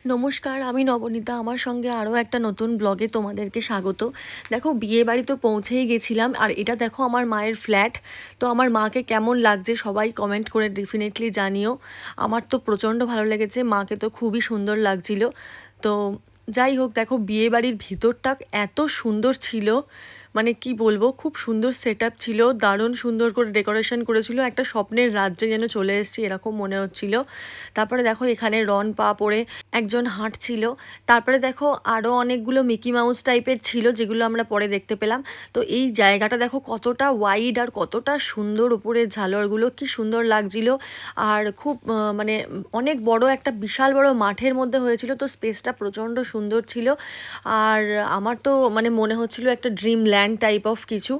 নমস্কার, আমি নবনীতা। আমার সঙ্গে আরও একটা নতুন ব্লগে তোমাদেরকে স্বাগত। দেখো, বিয়েবাড়ি তো পৌঁছেই গেছিলাম, আর এটা দেখো আমার মায়ের ফ্ল্যাট। তো আমার মাকে কেমন লাগছে সবাই কমেন্ট করে ডেফিনেটলি জানিও। আমার তো প্রচণ্ড ভালো লেগেছে, মাকে তো খুবই সুন্দর লাগছিল। তো যাই হোক, দেখো বিয়েবাড়ির ভিতরটা এত সুন্দর ছিল, মানে কি বলবো, খুব সুন্দর সেট আপ ছিল, দারুণ সুন্দর করে ডেকোরেশন করেছিল, একটা স্বপ্নের রাজ্যে যেন চলে এসেছি এরকম মনে হচ্ছিল। তারপরে দেখো এখানে রন পা পরে একজন হাঁটছিল। তারপরে দেখো আরও অনেকগুলো মিকি মাউস টাইপের ছিল, যেগুলো আমরা পরে দেখতে পেলাম। তো এই জায়গাটা দেখো কতটা ওয়াইড আর কতটা সুন্দর, উপরের ঝালরগুলো কি সুন্দর লাগছিল। আর খুব মানে অনেক বড় একটা বিশাল বড় মাঠের মধ্যে হয়েছিল, তো স্পেসটা প্রচণ্ড সুন্দর ছিল। আর আমার তো মানে মনে হচ্ছিল একটা ড্রিম ল্যান্ড টাইপ অফ কিছু।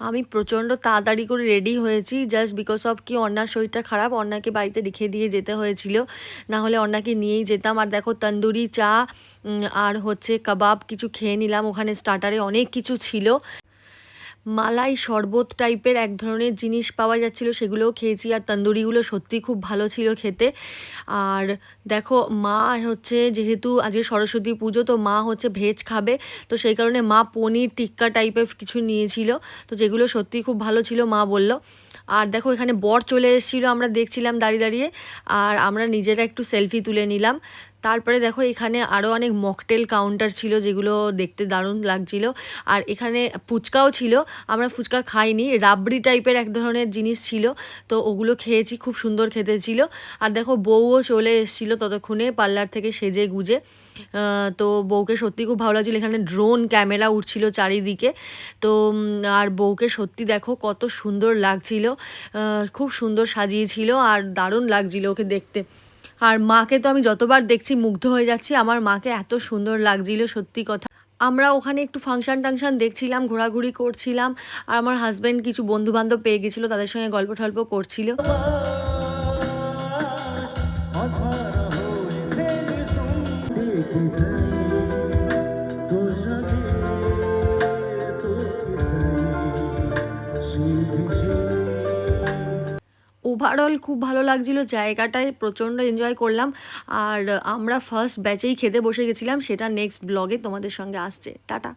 আমি প্রচণ্ড তাড়াতাড়ি করে রেডি হয়েছি, জাস্ট বিকজ অফ কি অন্যার শরীরটা খারাপ, অন্যাকে বাড়িতে রেখে দিয়ে যেতে হয়েছিল, না হলে অন্যাকে নিয়েই যেতাম। আর দেখো তন্দুরি চা আর হচ্ছে কাবাব কিছু খেয়ে নিলাম, ওখানে স্টার্টারে অনেক কিছু ছিল। মালাই শরবত টাইপের এক ধরনের জিনিস পাওয়া যাচ্ছিল, সেগুলোও খেয়েছি। আর তন্দুরিগুলো সত্যি খুব ভালো ছিল খেতে। আর দেখো মা হচ্ছে, যেহেতু আজকে সরস্বতী পুজো, তো মা হচ্ছে ভেজ খাবে, তো সেই কারণে মা পনির টিক্কা টাইপের কিছু নিয়েছিল, তো যেগুলো সত্যি খুব ভালো ছিল মা বলল। আর দেখো এখানে বর চলে এসেছিলো, আমরা দেখছিলাম দাঁড়িয়ে দাঁড়িয়ে, আর আমরা নিজেরা একটু সেলফি তুলে নিলাম। তারপরে দেখো এখানে আরও অনেক মকটেল কাউন্টার ছিল, যেগুলো দেখতে দারুণ লাগছিল। আর এখানে ফুচকাও ছিল, আমরা ফুচকা খাইনি, রাবড়ি টাইপের এক ধরনের জিনিস ছিল, তো ওগুলো খেয়েছি, খুব সুন্দর খেতে ছিল। আর দেখো বউও চলে এসেছিলো ততক্ষণে পার্লার থেকে সেজে গুজে। তো বউকে সত্যি খুব ভালো লাগছিলো, এখানে ড্রোন ক্যামেরা উঠছিল চারিদিকে। তো আর বউকে সত্যি দেখো কত সুন্দর লাগছিল, খুব সুন্দর সাজিয়েছিল আর দারুণ লাগছিল ওকে দেখতে। আর মাকে তো আমি যতবার দেখছি মুগ্ধ হয়ে যাচ্ছি, আমার মাকে এত সুন্দর লাগছিল সত্যি কথা। আমরা ওখানে একটু ফাংশন টাংশন দেখছিলাম, ঘোরাঘুরি করছিলাম, আর আমার হাজব্যান্ড কিছু বন্ধু বান্ধব পেয়ে গেছিলো, তাদের সঙ্গে গল্প টল্প করছিল। ওভারঅল খুব ভালো লাগছিল, জায়গাটায় প্রচণ্ড এনজয় করলাম। আর আমরা ফার্স্ট ব্যাচেই খেতে বসে গেছিলাম, সেটা নেক্সট ব্লগে তোমাদের সঙ্গে আসছে। টাটা।